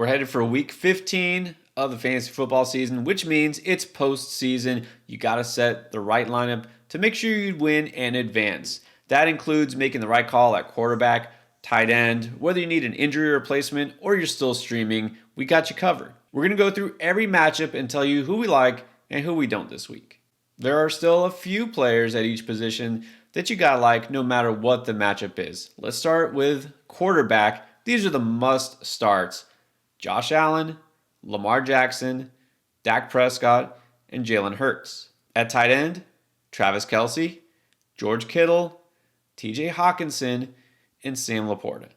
We're headed for week 15 of the fantasy football season, which means it's postseason. You got to set the right lineup to make sure you win and advance. That includes making the right call at quarterback, tight end, whether you need an injury replacement or you're still streaming, we got you covered. We're going to go through every matchup and tell you who we like and who we don't this week. There are still a few players at each position that you got to like no matter what the matchup is. Let's start with quarterback. These are the must starts. Josh Allen, Lamar Jackson, Dak Prescott, and Jalen Hurts. At tight end, Travis Kelce, George Kittle, TJ Hawkinson, and Sam Laporta.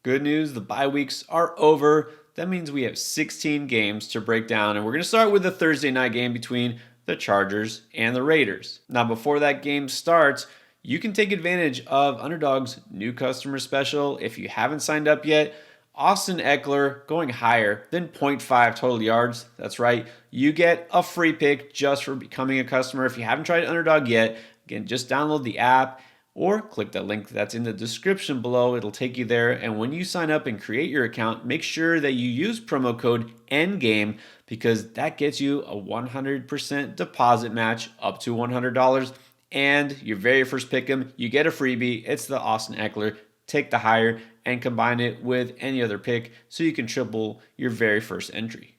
Good news, the bye weeks are over. That means we have 16 games to break down, and we're going to start with the Thursday night game between the Chargers and the Raiders. Now, before that game starts, you can take advantage of Underdog's new customer special. If you haven't signed up yet, Austin Eckler going higher than 0.5 total yards. That's right. You get a free pick just for becoming a customer. If you haven't tried Underdog yet, again, just download the app or click the link that's in the description below. It'll take you there. And when you sign up and create your account, make sure that you use promo code ENDGAME because that gets you a 100% deposit match up to $100. And your very first pick 'em, you get a freebie. It's the Austin Eckler. Take the higher and combine it with any other pick so you can triple your very first entry.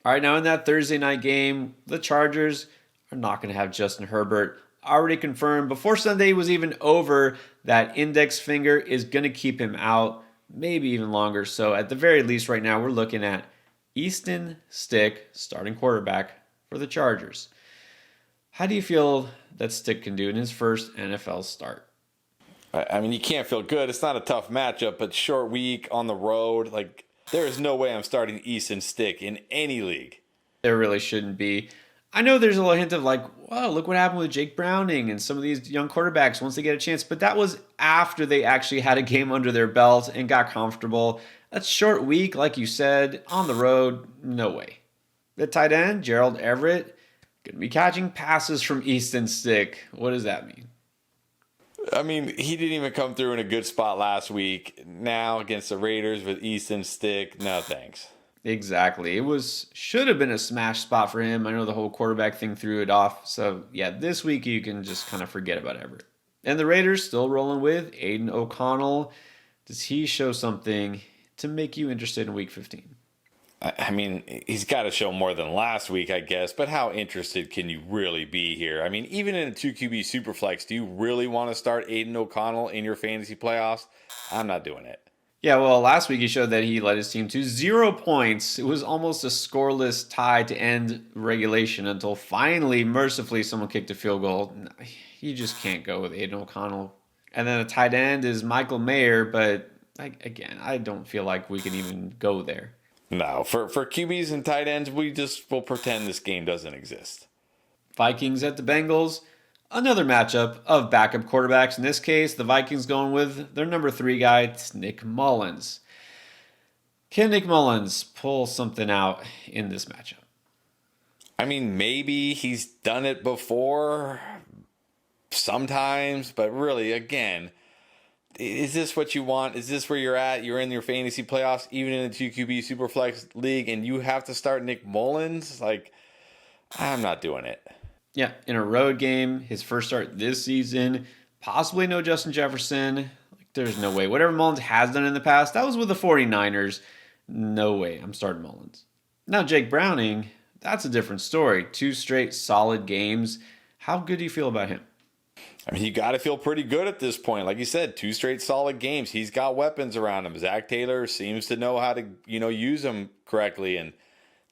All right, now in that Thursday night game, the Chargers are not going to have Justin Herbert. Already confirmed before Sunday was even over that index finger is going to keep him out, maybe even longer. So at the very least right now, we're looking at Easton Stick, starting quarterback for the Chargers. How do you feel that Stick can do in his first NFL start? I mean, you can't feel good. It's not a tough matchup, but short week on the road. Like, there is no way I'm starting Easton Stick in any league. There really shouldn't be. I know there's a little hint of like, wow, look what happened with Jake Browning and some of these young quarterbacks once they get a chance. But that was after they actually had a game under their belt and got comfortable. That's short week, like you said, on the road, no way. The tight end, Gerald Everett, going to be catching passes from Easton Stick. What does that mean? I mean, he didn't even come through in a good spot last week. Now against the Raiders with Easton Stick, no thanks. Exactly. It should have been a smash spot for him. I know the whole quarterback thing threw it off. So yeah, this week you can just kind of forget about Everett. And the Raiders still rolling with Aiden O'Connell. Does he show something to make you interested in week 15? I mean, he's got to show more than last week, I guess. But how interested can you really be here? I mean, even in a 2QB Superflex, do you really want to start Aiden O'Connell in your fantasy playoffs? I'm not doing it. Yeah, well, last week he showed that he led his team to 0 points. It was almost a scoreless tie to end regulation until finally, mercifully, someone kicked a field goal. You just can't go with Aiden O'Connell. And then a tight end is Michael Mayer, but again, I don't feel like we can even go there. No, for QBs and tight ends, we just will pretend this game doesn't exist. Vikings at the Bengals. Another matchup of backup quarterbacks. In this case, the Vikings going with their number 3 guy, it's Nick Mullins. Can Nick Mullins pull something out in this matchup? I mean, maybe he's done it before sometimes, but really, again, is this what you want? Is this where you're at? You're in your fantasy playoffs, even in a 2QB Superflex league, and you have to start Nick Mullins? Like, I'm not doing it. Yeah, in a road game, his first start this season, possibly no Justin Jefferson. Like, there's no way. Whatever Mullins has done in the past, that was with the 49ers. No way I'm starting Mullins. Now, Jake Browning, that's a different story. 2 straight solid games. How good do you feel about him? I mean, you got to feel pretty good at this point. Like you said, 2 straight solid games. He's got weapons around him. Zach Taylor seems to know how to, use them correctly. And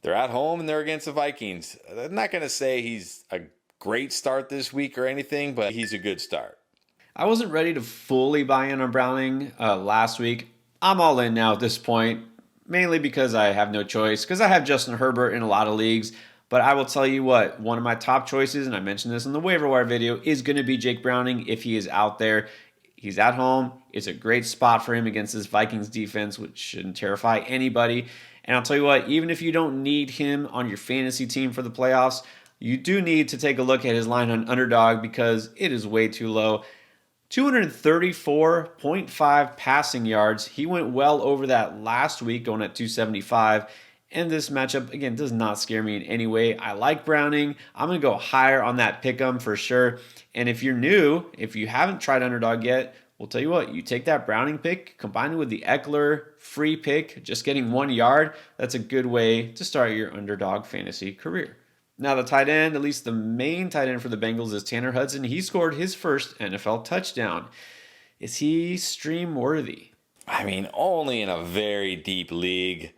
they're at home and they're against the Vikings. I'm not going to say he's a great start this week or anything, but he's a good start. I wasn't ready to fully buy in on Browning last week. I'm all in now at this point, mainly because I have no choice, because I have Justin Herbert in a lot of leagues. But I will tell you what, one of my top choices, and I mentioned this in the waiver wire video, is going to be Jake Browning if he is out there. He's at home. It's a great spot for him against this Vikings defense, which shouldn't terrify anybody. And I'll tell you what, even if you don't need him on your fantasy team for the playoffs, you do need to take a look at his line on Underdog because it is way too low. 234.5 passing yards. He went well over that last week, going at 275. And this matchup, again, does not scare me in any way. I like Browning. I'm going to go higher on that pick'em for sure. And if you're new, if you haven't tried underdog yet, we'll tell you what, you take that Browning pick, combine it with the Eckler free pick, just getting 1 yard. That's a good way to start your underdog fantasy career. Now, the tight end, at least the main tight end for the Bengals, is Tanner Hudson. He scored his first NFL touchdown. Is he stream worthy? I mean, only in a very deep league.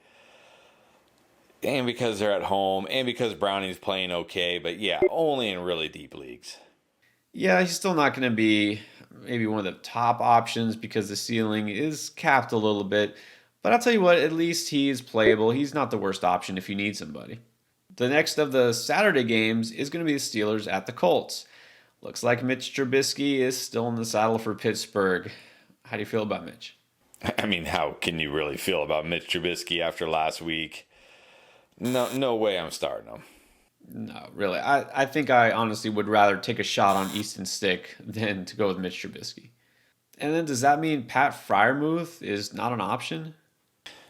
And because they're at home, and because Browning's playing okay. But yeah, only in really deep leagues. Yeah, he's still not going to be maybe one of the top options because the ceiling is capped a little bit. But I'll tell you what, at least he is playable. He's not the worst option if you need somebody. The next of the Saturday games is going to be the Steelers at the Colts. Looks like Mitch Trubisky is still in the saddle for Pittsburgh. How do you feel about Mitch? I mean, how can you really feel about Mitch Trubisky after last week? No way I'm starting him. No, really. I think I honestly would rather take a shot on Easton Stick than to go with Mitch Trubisky. And then does that mean Pat Freiermuth is not an option?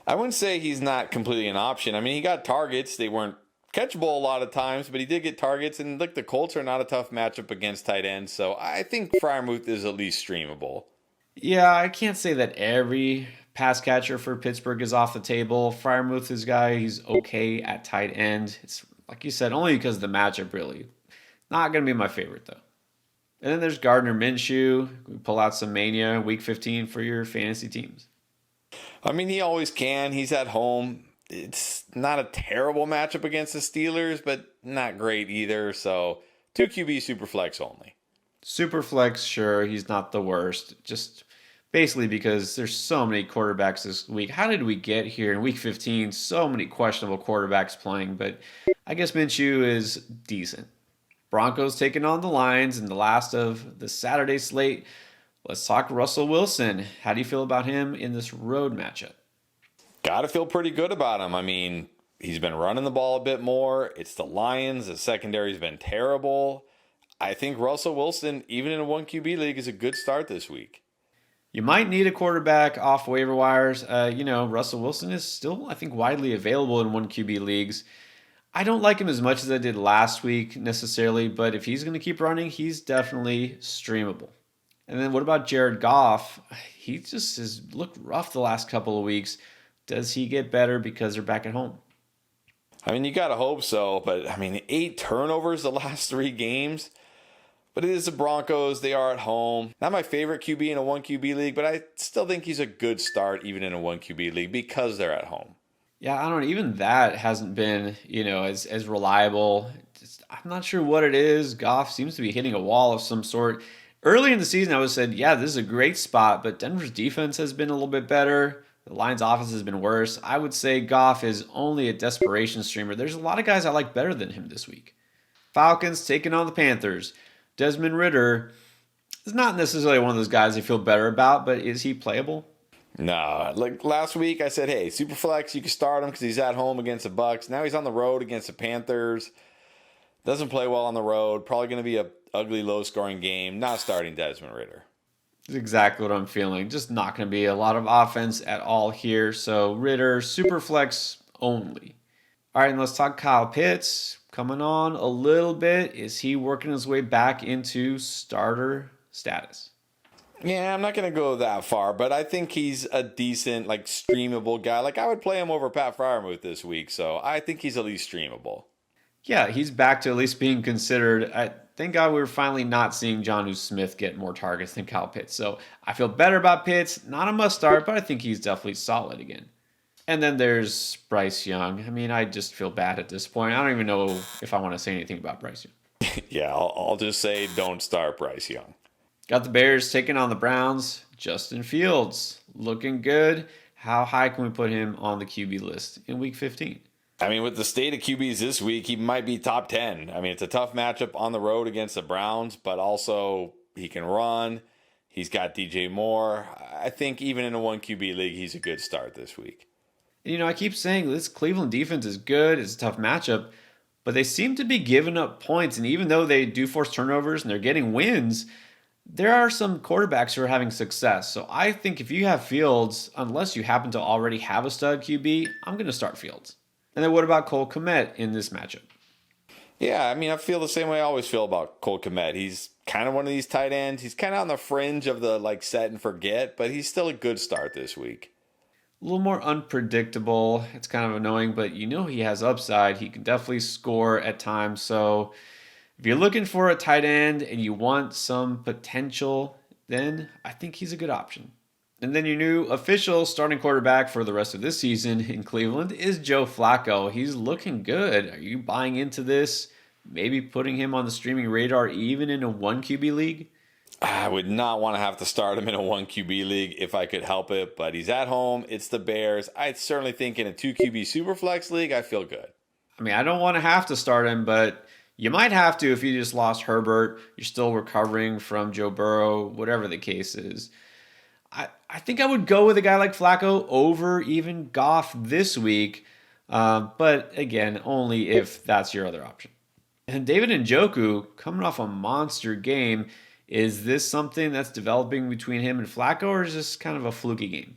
I wouldn't say he's not completely an option. I mean, he got targets. They weren't catchable a lot of times, but he did get targets. And look, the Colts are not a tough matchup against tight ends. So I think Freiermuth is at least streamable. Yeah, I can't say that every pass catcher for Pittsburgh is off the table. Freiermuth is a guy, he's okay at tight end. It's like you said, only because of the matchup, really. Not going to be my favorite, though. And then there's Gardner Minshew. We pull out some mania week 15 for your fantasy teams. I mean, he always can. He's at home. It's not a terrible matchup against the Steelers, but not great either. So 2 QB Superflex only. Superflex, sure, he's not the worst. Just basically because there's so many quarterbacks this week. How did we get here in week 15? So many questionable quarterbacks playing, but I guess Minshew is decent. Broncos taking on the Lions in the last of the Saturday slate. Let's talk Russell Wilson. How do you feel about him in this road matchup? Got to feel pretty good about him. I mean, he's been running the ball a bit more. It's the Lions. The secondary's been terrible. I think Russell Wilson, even in a 1 QB league, is a good start this week. You might need a quarterback off waiver wires. Russell Wilson is still, I think, widely available in 1 QB leagues. I don't like him as much as I did last week necessarily, but if he's going to keep running, he's definitely streamable. And then what about Jared Goff? He just has looked rough the last couple of weeks. Does he get better because they're back at home? I mean, you got to hope so, but I mean, 8 turnovers the last 3 games. But it is the Broncos. They are at home. Not my favorite QB in a 1 QB league, but I still think he's a good start even in a 1 QB league because they're at home. Yeah, I don't know. Even that hasn't been, as reliable. I'm not sure what it is. Goff seems to be hitting a wall of some sort. Early in the season, I would have said, yeah, this is a great spot, but Denver's defense has been a little bit better. The Lions' offense has been worse. I would say Goff is only a desperation streamer. There's a lot of guys I like better than him this week. Falcons taking on the Panthers. Desmond Ridder is not necessarily one of those guys I feel better about, but is he playable? No, like last week I said, hey, Superflex, you can start him because he's at home against the Bucs. Now he's on the road against the Panthers. Doesn't play well on the road. Probably going to be a ugly, low-scoring game. Not starting Desmond Ridder. That's exactly what I'm feeling. Just not going to be a lot of offense at all here. So Ridder, Superflex only. All right, and let's talk Kyle Pitts. Coming on a little bit. Is he working his way back into starter status? Yeah, I'm not going to go that far, but I think he's a decent, streamable guy. I would play him over Pat Freiermuth this week, so I think he's at least streamable. Yeah, he's back to at least being considered. Thank God we're finally not seeing Jonnu Smith get more targets than Kyle Pitts. So I feel better about Pitts. Not a must start, but I think he's definitely solid again. And then there's Bryce Young. I mean, I just feel bad at this point. I don't even know if I want to say anything about Bryce Young. Yeah, I'll just say don't start Bryce Young. Got the Bears taking on the Browns. Justin Fields looking good. How high can we put him on the QB list in week 15? I mean, with the state of QBs this week, he might be top 10. I mean, it's a tough matchup on the road against the Browns, but also he can run. He's got DJ Moore. I think even in a 1 QB league, he's a good start this week. I keep saying this Cleveland defense is good. It's a tough matchup, but they seem to be giving up points. And even though they do force turnovers and they're getting wins, There are some quarterbacks who are having success. So I think if you have Fields, unless you happen to already have a stud QB, I'm going to start Fields. And then what about Cole Kmet in this matchup? Yeah, I mean, I feel the same way I always feel about Cole Kmet. He's kind of one of these tight ends. He's kind of on the fringe of the like set and forget, but he's still a good start this week. A little more unpredictable. It's kind of annoying, but you know he has upside. He can definitely score at times. So if you're looking for a tight end and you want some potential, then I think he's a good option. And then your new official starting quarterback for the rest of this season in Cleveland is Joe Flacco. He's looking good. Are you buying into this? Maybe putting him on the streaming radar even in a 1 QB league? I would not want to have to start him in a 1 QB league if I could help it, but he's at home. It's the Bears. I certainly think in a 2 QB Superflex league, I feel good. I mean, I don't want to have to start him, but you might have to if you just lost Herbert. You're still recovering from Joe Burrow, whatever the case is. I think I would go with a guy like Flacco over even Goff this week, but again, only if that's your other option. And David Njoku, coming off a monster game, is this something that's developing between him and Flacco, or is this kind of a fluky game?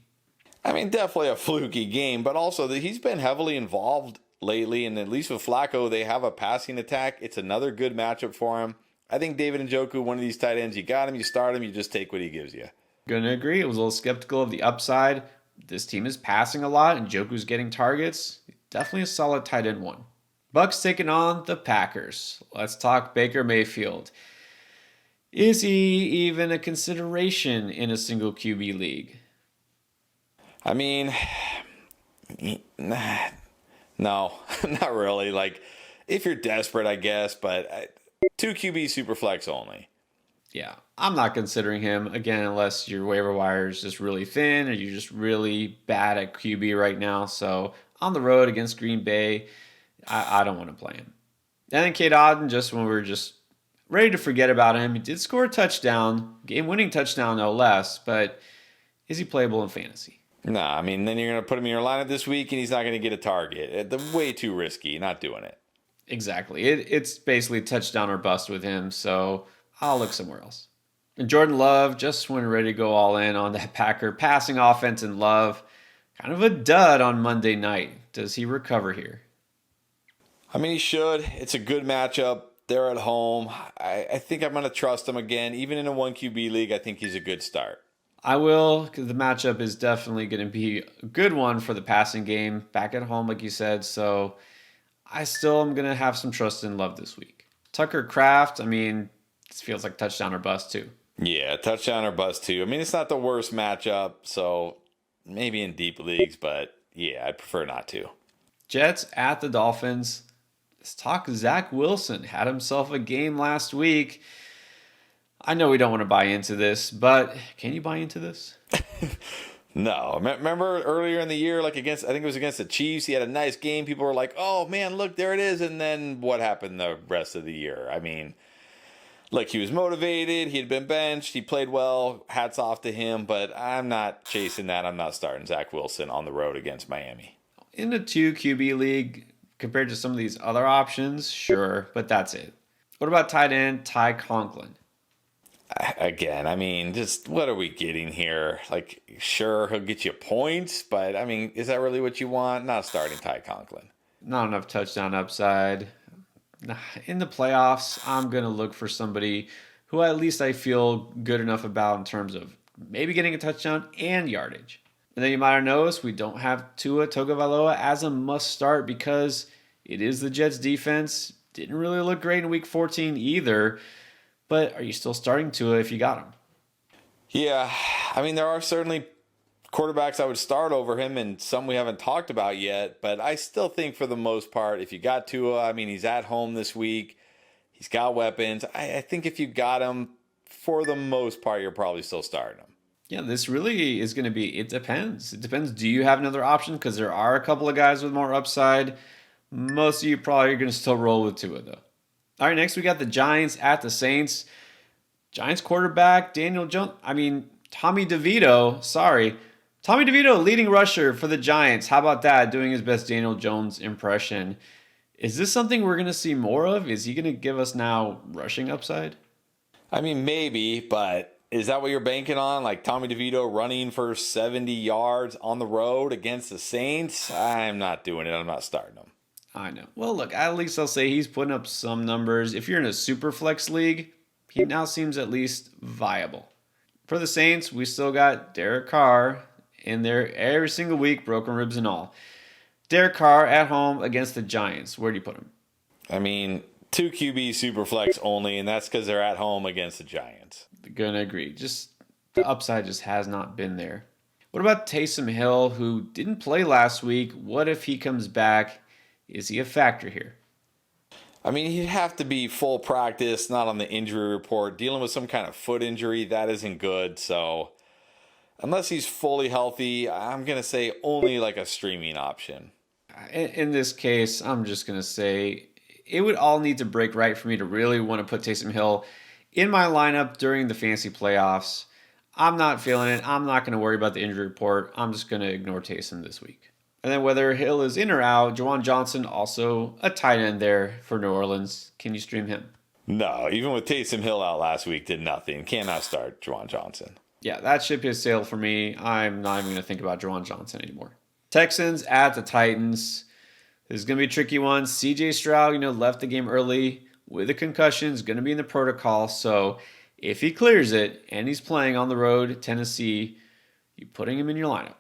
I mean, definitely a fluky game, but also that he's been heavily involved lately, and at least with Flacco, they have a passing attack. It's another good matchup for him. I think David Njoku, one of these tight ends, you got him, you start him, you just take what he gives you. Gonna agree. I was a little skeptical of the upside. This team is passing a lot, and Njoku's getting targets. Definitely a solid tight end one. Bucks taking on the Packers. Let's talk Baker Mayfield. Is he even a consideration in a single QB league? I mean, no, not really. Like, if you're desperate, I guess, but 2 QB Superflex only. Yeah, I'm not considering him, again, unless your waiver wire is just really thin or you're just really bad at QB right now. So on the road against Green Bay, I don't want to play him. And then Kate Otten, just when we were just ready to forget about him, he did score a touchdown, game-winning touchdown no less, but is he playable in fantasy? Nah, I mean, then you're going to put him in your lineup this week and he's not going to get a target. Way too risky, not doing it. Exactly. It's basically touchdown or bust with him, so I'll look somewhere else. And Jordan Love, just when ready to go all in on that Packer passing offense and Love, kind of a dud on Monday night. Does he recover here? I mean, he should. It's a good matchup. They're at home. I think I'm going to trust him again. Even in a 1 QB league, I think he's a good start. I will, because the matchup is definitely going to be a good one for the passing game. Back at home, like you said, so I still am going to have some trust in Love this week. Tucker Kraft, I mean, this feels like touchdown or bust too. Yeah, touchdown or bust too. I mean, it's not the worst matchup, so maybe in deep leagues, but yeah, I'd prefer not to. Jets at the Dolphins. Let's talk Zach Wilson. Had himself a game last week. I know we don't want to buy into this, but can you buy into this? No. Remember earlier in the year, like I think it was against the Chiefs, he had a nice game. People were like, oh man, look, there it is. And then what happened the rest of the year? I mean, like he was motivated. He had been benched. He played well. Hats off to him, but I'm not chasing that. I'm not starting Zach Wilson on the road against Miami. In a 2 QB league, compared to some of these other options, sure, but that's it. What about tight end Ty Conklin? Again, I mean, just what are we getting here? Like, sure, he'll get you points, but I mean, is that really what you want? Not starting Ty Conklin. Not enough touchdown upside. In the playoffs, I'm going to look for somebody who at least I feel good enough about in terms of maybe getting a touchdown and yardage. And then you might have noticed we don't have Tua Tagovailoa as a must start because it is the Jets defense. Didn't really look great in week 14 either. But are you still starting Tua if you got him? Yeah, I mean, there are certainly quarterbacks I would start over him and some we haven't talked about yet. But I still think for the most part, if you got Tua, I mean, he's at home this week. He's got weapons. I think if you got him, for the most part, you're probably still starting him. Yeah, this really is going to be, it depends. It depends. Do you have another option? Because there are a couple of guys with more upside. Most of you probably are going to still roll with Tua, though. All right, next we got the Giants at the Saints. Giants quarterback, Tommy DeVito, Tommy DeVito, leading rusher for the Giants. How about that, doing his best Daniel Jones impression? Is this something we're going to see more of? Is he going to give us now rushing upside? I mean, maybe, but is that what you're banking on? Like Tommy DeVito running for 70 yards on the road against the Saints? I'm not doing it. I'm not starting him. I know. Well, look, at least I'll say he's putting up some numbers. If you're in a super flex league, he now seems at least viable. For the Saints, we still got Derek Carr in there every single week, broken ribs and all. Derek Carr at home against the Giants. Where do you put him? I mean, 2 QB Superflex only, and that's because they're at home against the Giants. Gonna agree. Just the upside just has not been there. What about Taysom Hill, who didn't play last week? What if he comes back? Is he a factor here? I mean, he'd have to be full practice, not on the injury report. Dealing with some kind of foot injury, that isn't good. So, unless he's fully healthy, I'm going to say only like a streaming option. In this case, I'm just going to say it would all need to break right for me to really want to put Taysom Hill in my lineup during the fantasy playoffs. I'm not feeling it. I'm not going to worry about the injury report. I'm just going to ignore Taysom this week. And then whether Hill is in or out, Juwan Johnson, also a tight end there for New Orleans. Can you stream him? No, even with Taysom Hill out last week, did nothing. Cannot start Juwan Johnson. Yeah, that ship has sailed for me. I'm not even going to think about Juwan Johnson anymore. Texans at the Titans. This is going to be a tricky one. CJ Stroud, left the game early with a concussion. Is going to be in the protocol. So if he clears it and he's playing on the road at Tennessee, you're putting him in your lineup.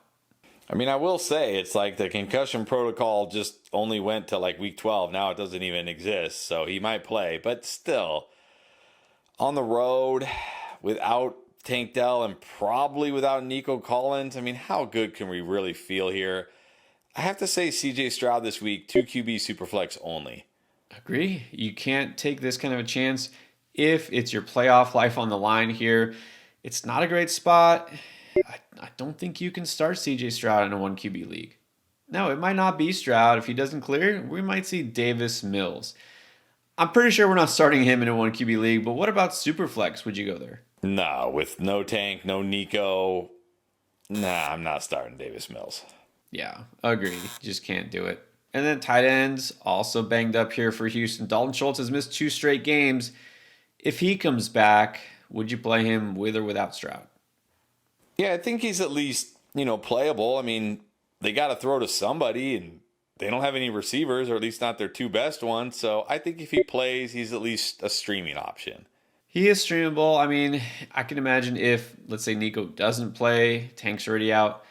I mean, I will say it's like the concussion protocol just only went to like week 12. Now it doesn't even exist. So he might play. But still, on the road without Tank Dell and probably without Nico Collins, I mean, how good can we really feel here? I have to say CJ Stroud this week, 2 QB Superflex only. Agree. You can't take this kind of a chance if it's your playoff life on the line here. It's not a great spot. I don't think you can start CJ Stroud in a 1 QB league. No, it might not be Stroud. If he doesn't clear, we might see Davis Mills. I'm pretty sure we're not starting him in a 1 QB league, but what about Superflex? Would you go there? No, with no Tank, no Nico. Nah, I'm not starting Davis Mills. Yeah, agreed. Just can't do it. And then tight ends, also banged up here for Houston. Dalton Schultz has missed 2 straight games. If he comes back, would you play him with or without Stroud? Yeah, I think he's at least, playable. I mean, they got to throw to somebody, and they don't have any receivers, or at least not their 2 best ones. So I think if he plays, he's at least a streaming option. He is streamable. I mean, I can imagine if, let's say, Nico doesn't play, Tank's already out,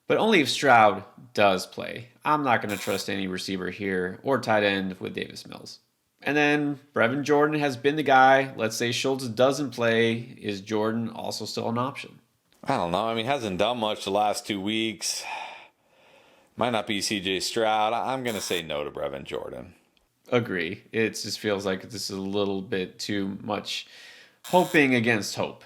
but only if Stroud does play. I'm not going to trust any receiver here or tight end with Davis Mills. And then Brevin Jordan has been the guy. Let's say Schultz doesn't play. Is Jordan also still an option? I don't know. I mean, hasn't done much the last 2 weeks. Might not be CJ Stroud. I'm going to say no to Brevin Jordan. Agree. It just feels like this is a little bit too much hoping against hope.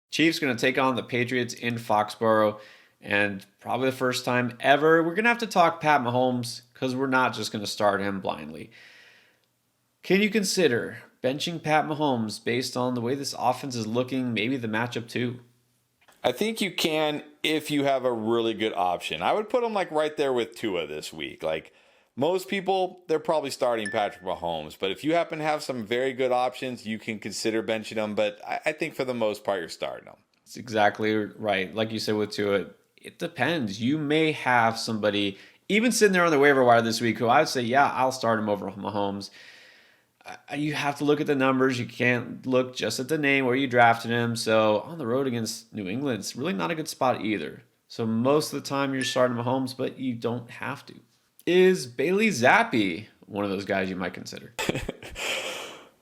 Chiefs going to take on the Patriots in Foxborough. And probably the first time ever, we're going to have to talk Pat Mahomes because we're not just going to start him blindly. Can you consider benching Pat Mahomes based on the way this offense is looking, maybe the matchup too? I think you can if you have a really good option. I would put him like right there with Tua this week. Like most people, they're probably starting Patrick Mahomes. But if you happen to have some very good options, you can consider benching him. But I think for the most part, you're starting him. That's exactly right. Like you said with Tua, it depends. You may have somebody, even sitting there on the waiver wire this week, who I would say, yeah, I'll start him over Mahomes. You have to look at the numbers. You can't look just at the name where you drafted him. So on the road against New England, it's really not a good spot either. So most of the time you're starting Mahomes, but you don't have to. Is Bailey Zappi one of those guys you might consider?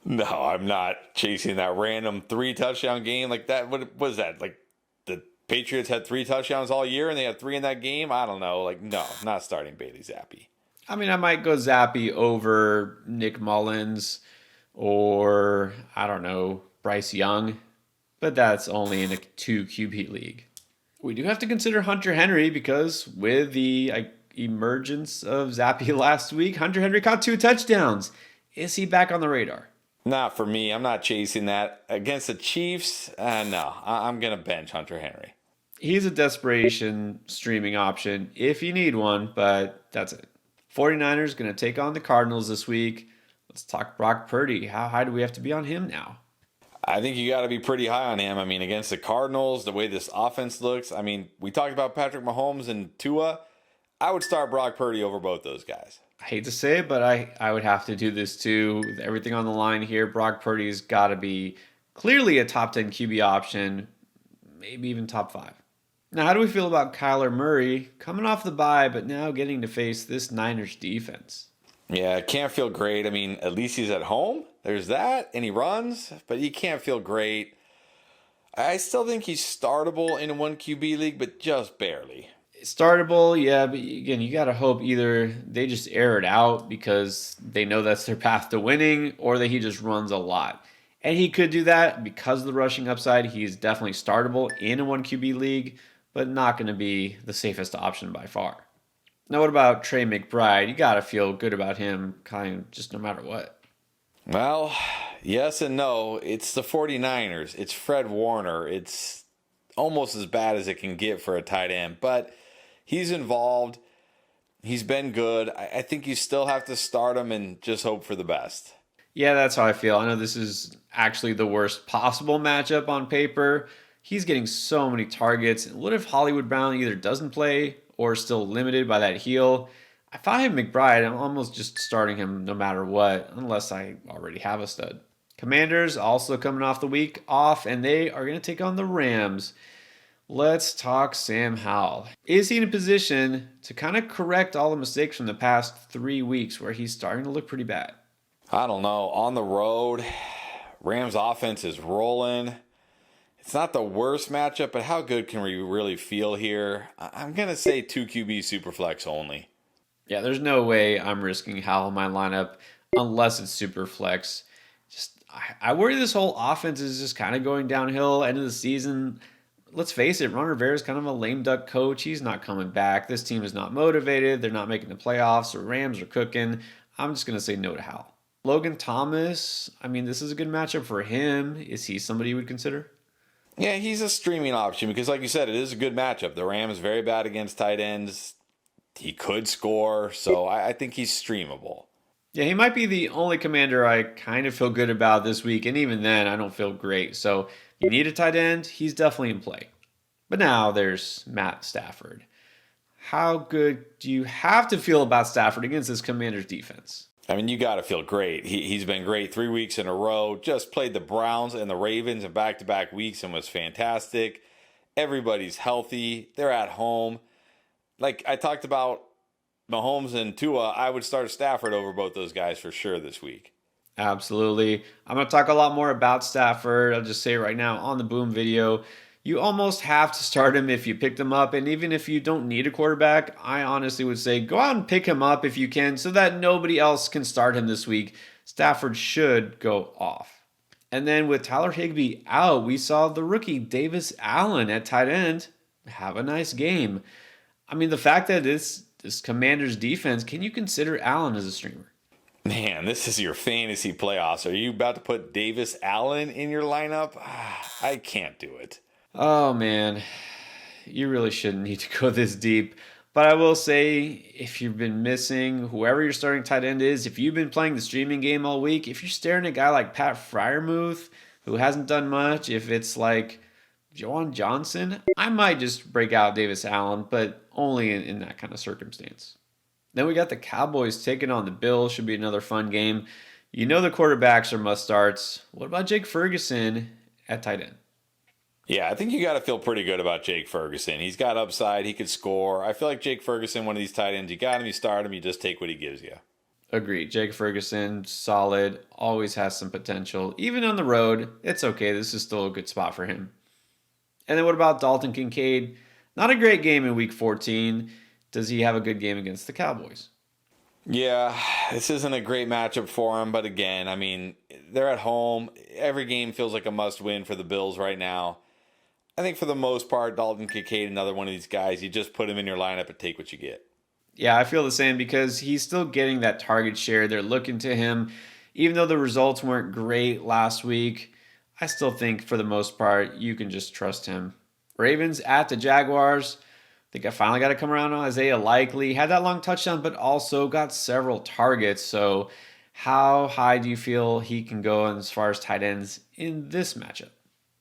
No, I'm not chasing that random 3 touchdown game like that. What was that? Like the Patriots had 3 touchdowns all year and they had 3 in that game? I don't know. Like, no, not starting Bailey Zappi. I mean, I might go Zappi over Nick Mullins or, I don't know, Bryce Young, but that's only in a 2 QB league. We do have to consider Hunter Henry because with the emergence of Zappi last week, Hunter Henry caught 2 touchdowns. Is he back on the radar? Not for me. I'm not chasing that. Against the Chiefs, no. I'm going to bench Hunter Henry. He's a desperation streaming option if you need one, but that's it. 49ers going to take on the Cardinals this week. Let's talk Brock Purdy. How high do we have to be on him now? I think you got to be pretty high on him. I mean, against the Cardinals, the way this offense looks, I mean, we talked about Patrick Mahomes and Tua. I would start Brock Purdy over both those guys. I hate to say it, but I would have to do this too. With everything on the line here, Brock Purdy's got to be clearly a top 10 QB option, maybe even top 5. Now, how do we feel about Kyler Murray coming off the bye, but now getting to face this Niners defense? Yeah, can't feel great. I mean, at least he's at home. There's that, and he runs, but you can't feel great. I still think he's startable in a 1 QB league, but just barely. Startable, yeah, but again, you got to hope either they just air it out because they know that's their path to winning, or that he just runs a lot. And he could do that because of the rushing upside. He's definitely startable in a 1 QB league, but not going to be the safest option by far. Now, what about Trey McBride? You got to feel good about him kind of just no matter what. Well, yes and no. It's the 49ers. It's Fred Warner. It's almost as bad as it can get for a tight end, but he's involved. He's been good. I think you still have to start him and just hope for the best. Yeah, that's how I feel. I know this is actually the worst possible matchup on paper. He's getting so many targets. What if Hollywood Brown either doesn't play or is still limited by that heel? If I have McBride, I'm almost just starting him no matter what, unless I already have a stud. Commanders also coming off the week off, and they are going to take on the Rams. Let's talk Sam Howell. Is he in a position to kind of correct all the mistakes from the past 3 weeks where he's starting to look pretty bad? I don't know. On the road, Rams offense is rolling. It's not the worst matchup, but how good can we really feel here? I'm going to say 2 QB Superflex only. Yeah, there's no way I'm risking Howell in my lineup unless it's Superflex. I worry this whole offense is just kind of going downhill. End of the season, let's face it, Ron Rivera is kind of a lame duck coach. He's not coming back. This team is not motivated. They're not making the playoffs. The Rams are cooking. I'm just going to say no to Howell. Logan Thomas, I mean, this is a good matchup for him. Is he somebody you would consider? Yeah, he's a streaming option because, like you said, it is a good matchup. The Rams very bad against tight ends. He could score, so I think he's streamable. Yeah, he might be the only commander I kind of feel good about this week, and even then, I don't feel great. So, you need a tight end, he's definitely in play. But now there's Matt Stafford. How good do you have to feel about Stafford against this Commanders defense? I mean, you got to feel great. He's been great 3 weeks in a row. Just played the Browns and the Ravens in back-to-back weeks and was fantastic. Everybody's healthy. They're at home. Like I talked about Mahomes and Tua, I would start Stafford over both those guys for sure this week. Absolutely. I'm going to talk a lot more about Stafford. I'll just say right now on the Boom video, you almost have to start him if you picked him up. And even if you don't need a quarterback, I honestly would say go out and pick him up if you can so that nobody else can start him this week. Stafford should go off. And then with Tyler Higbee out, we saw the rookie Davis Allen at tight end have a nice game. I mean, the fact that this Commanders defense, can you consider Allen as a streamer? Man, this is your fantasy playoffs. Are you about to put Davis Allen in your lineup? I can't do it. Oh, man. You really shouldn't need to go this deep. But I will say, if you've been missing whoever your starting tight end is, if you've been playing the streaming game all week, if you're staring at a guy like Pat Freiermuth, who hasn't done much, if it's like Joan Johnson, I might just break out Davis Allen, but only in that kind of circumstance. Then we got the Cowboys taking on the Bills. Should be another fun game. You know the quarterbacks are must-starts. What about Jake Ferguson at tight end? Yeah, I think you got to feel pretty good about Jake Ferguson. He's got upside. He could score. I feel like Jake Ferguson, one of these tight ends, you got him, you start him, you just take what he gives you. Agreed. Jake Ferguson, solid, always has some potential. Even on the road, it's okay. This is still a good spot for him. And then what about Dalton Kincaid? Not a great game in Week 14. Does he have a good game against the Cowboys? Yeah, this isn't a great matchup for him, but again, I mean, they're at home. Every game feels like a must-win for the Bills right now. I think for the most part, Dalton Kincaid, another one of these guys, you just put him in your lineup and take what you get. Yeah, I feel the same because he's still getting that target share. They're looking to him. Even though the results weren't great last week, I still think for the most part, you can just trust him. Ravens at the Jaguars. I think I finally got to come around on Isaiah Likely. Had that long touchdown, but also got several targets. So how high do you feel he can go as far as tight ends in this matchup?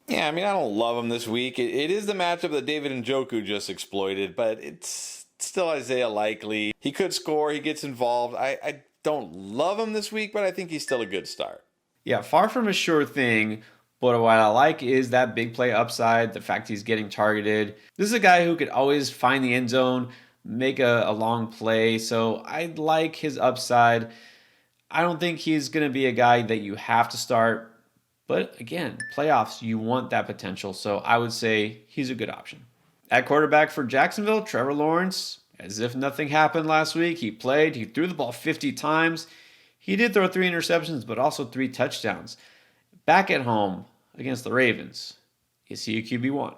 Yeah, I mean, I don't love him this week. It is the matchup that David Njoku just exploited, but it's still Isaiah Likely. He could score. He gets involved. I don't love him this week, but I think he's still a good start. Yeah, far from a sure thing. But what I like is that big play upside, the fact he's getting targeted. This is a guy who could always find the end zone, make a long play. So I like his upside. I don't think he's going to be a guy that you have to start. But again, playoffs, you want that potential. So I would say he's a good option. At quarterback for Jacksonville, Trevor Lawrence, as if nothing happened last week. He played, he threw the ball 50 times. He did throw 3 interceptions, but also 3 touchdowns. Back at home against the Ravens, is he a QB1?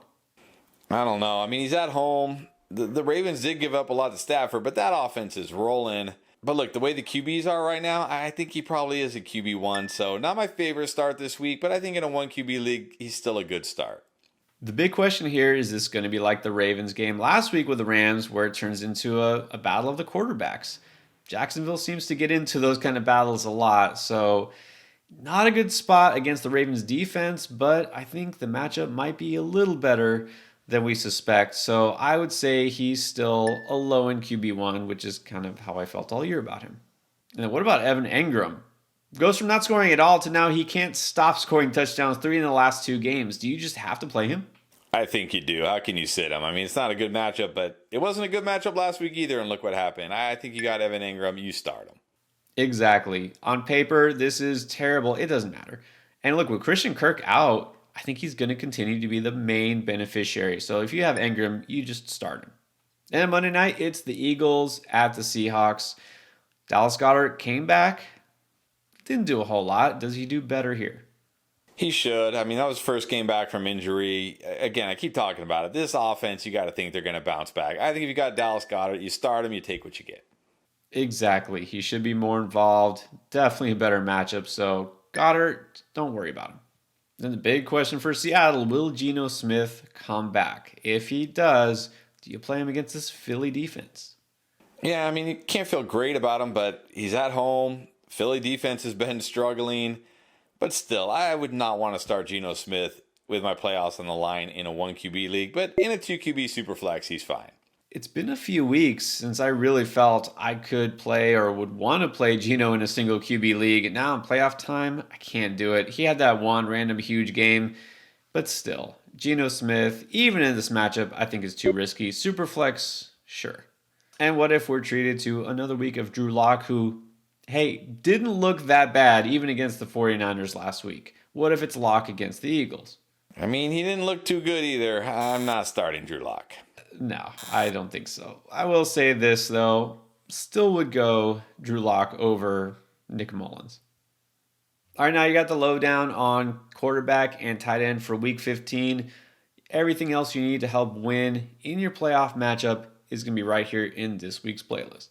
I don't know. I mean, he's at home. The Ravens did give up a lot to Stafford, but that offense is rolling. But look, the way the QBs are right now, I think he probably is a QB1. So not my favorite start this week, but I think in a 1 QB league, he's still a good start. The big question here is this going to be like the Ravens game last week with the Rams, where it turns into a battle of the quarterbacks? Jacksonville seems to get into those kind of battles a lot. So not a good spot against the Ravens defense, but I think the matchup might be a little better than we suspect. So I would say he's still a low-end QB1, which is kind of how I felt all year about him. And then what about Evan Engram? Goes from not scoring at all to now he can't stop scoring touchdowns 3 in the last 2 games. Do you just have to play him? I think you do. How can you sit him? I mean, it's not a good matchup, but it wasn't a good matchup last week either, and look what happened. I think you got Evan Engram. You start him. Exactly. On paper, this is terrible. It doesn't matter. And look, with Christian Kirk out, I think he's going to continue to be the main beneficiary. So if you have Engram, you just start him. And Monday night, it's the Eagles at the Seahawks. Dallas Goedert came back. Didn't do a whole lot. Does he do better here? He should. I mean, that was his first game back from injury. Again, I keep talking about it. This offense, you got to think they're going to bounce back. I think if you got Dallas Goedert, you start him, you take what you get. Exactly. He should be more involved. Definitely a better matchup. So Goddard, don't worry about him. Then the big question for Seattle, will Geno Smith come back? If he does, do you play him against this Philly defense? Yeah, I mean, you can't feel great about him, but he's at home. Philly defense has been struggling. But still, I would not want to start Geno Smith with my playoffs on the line in a 1 QB league. But in a 2 QB superflex, he's fine. It's been a few weeks since I really felt I could play or would want to play Geno in a single QB league. And now in playoff time, I can't do it. He had that one random huge game. But still, Geno Smith, even in this matchup, I think is too risky. Superflex, sure. And what if we're treated to another week of Drew Lock, who, hey, didn't look that bad even against the 49ers last week? What if it's Lock against the Eagles? I mean, he didn't look too good either. I'm not starting Drew Lock. No, I don't think so. I will say this, though. Still would go Drew Lock over Nick Mullins. All right, now you got the lowdown on quarterback and tight end for Week 15. Everything else you need to help win in your playoff matchup is going to be right here in this week's playlist.